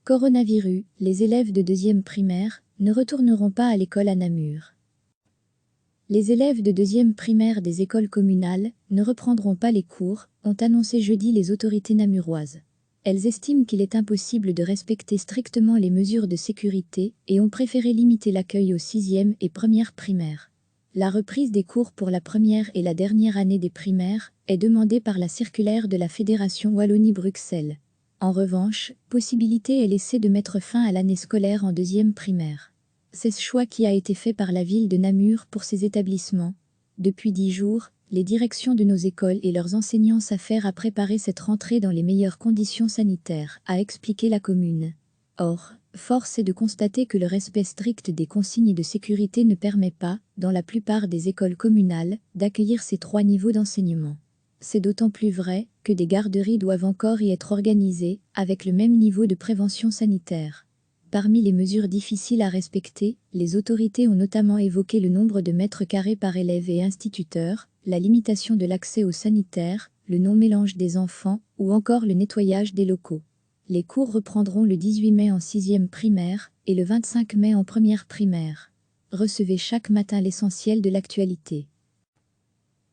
Coronavirus, les élèves de 2e primaire ne retourneront pas à l'école à Namur. Les élèves de 2e primaire des écoles communales ne reprendront pas les cours, ont annoncé jeudi les autorités namuroises. Elles estiment qu'il est impossible de respecter strictement les mesures de sécurité et ont préféré limiter l'accueil aux 6e et 1re primaires. La reprise des cours pour la première et la dernière année des primaires est demandée par la circulaire de la Fédération Wallonie-Bruxelles. En revanche, possibilité est laissée de mettre fin à l'année scolaire en 2e primaire. C'est ce choix qui a été fait par la ville de Namur pour ces établissements. Depuis 10 jours, les directions de nos écoles et leurs enseignants s'affairent à préparer cette rentrée dans les meilleures conditions sanitaires, a expliqué la commune. Or, force est de constater que le respect strict des consignes de sécurité ne permet pas, dans la plupart des écoles communales, d'accueillir ces 3 niveaux d'enseignement. C'est d'autant plus vrai que des garderies doivent encore y être organisées, avec le même niveau de prévention sanitaire. Parmi les mesures difficiles à respecter, les autorités ont notamment évoqué le nombre de mètres carrés par élève et instituteur, la limitation de l'accès aux sanitaires, le non-mélange des enfants ou encore le nettoyage des locaux. Les cours reprendront le 18 mai en 6e primaire et le 25 mai en 1re primaire. Recevez chaque matin l'essentiel de l'actualité.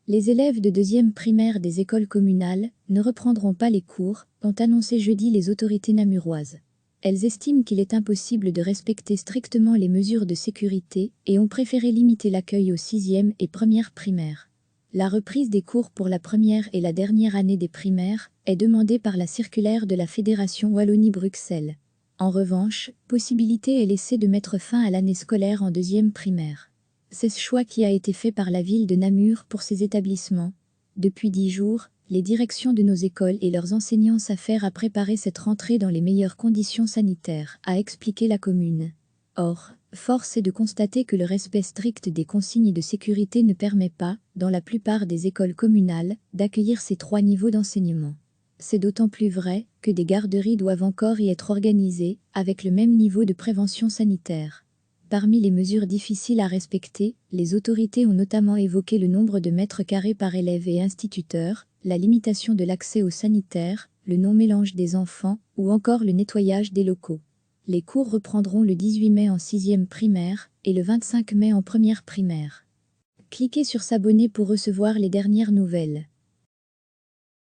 Les élèves de 2e primaire des écoles communales ne reprendront pas les cours, ont annoncé jeudi les autorités namuroises. Elles estiment qu'il est impossible de respecter strictement les mesures de sécurité et ont préféré limiter l'accueil aux 6e et 1re primaires. La reprise des cours pour la première et la dernière année des primaires est demandée par la circulaire de la Fédération Wallonie-Bruxelles. En revanche, possibilité est laissée de mettre fin à l'année scolaire en 2e primaire. C'est ce choix qui a été fait par la ville de Namur pour ces établissements. Depuis 10 jours, les directions de nos écoles et leurs enseignants s'affairent à préparer cette rentrée dans les meilleures conditions sanitaires, a expliqué la commune. Or, force est de constater que le respect strict des consignes de sécurité ne permet pas, dans la plupart des écoles communales, d'accueillir ces 3 niveaux d'enseignement. C'est d'autant plus vrai que des garderies doivent encore y être organisées, avec le même niveau de prévention sanitaire. Parmi les mesures difficiles à respecter, les autorités ont notamment évoqué le nombre de mètres carrés par élève et instituteur, la limitation de l'accès aux sanitaires, le non-mélange des enfants ou encore le nettoyage des locaux. Les cours reprendront le 18 mai en 6e primaire et le 25 mai en 1re primaire. Cliquez sur s'abonner pour recevoir les dernières nouvelles.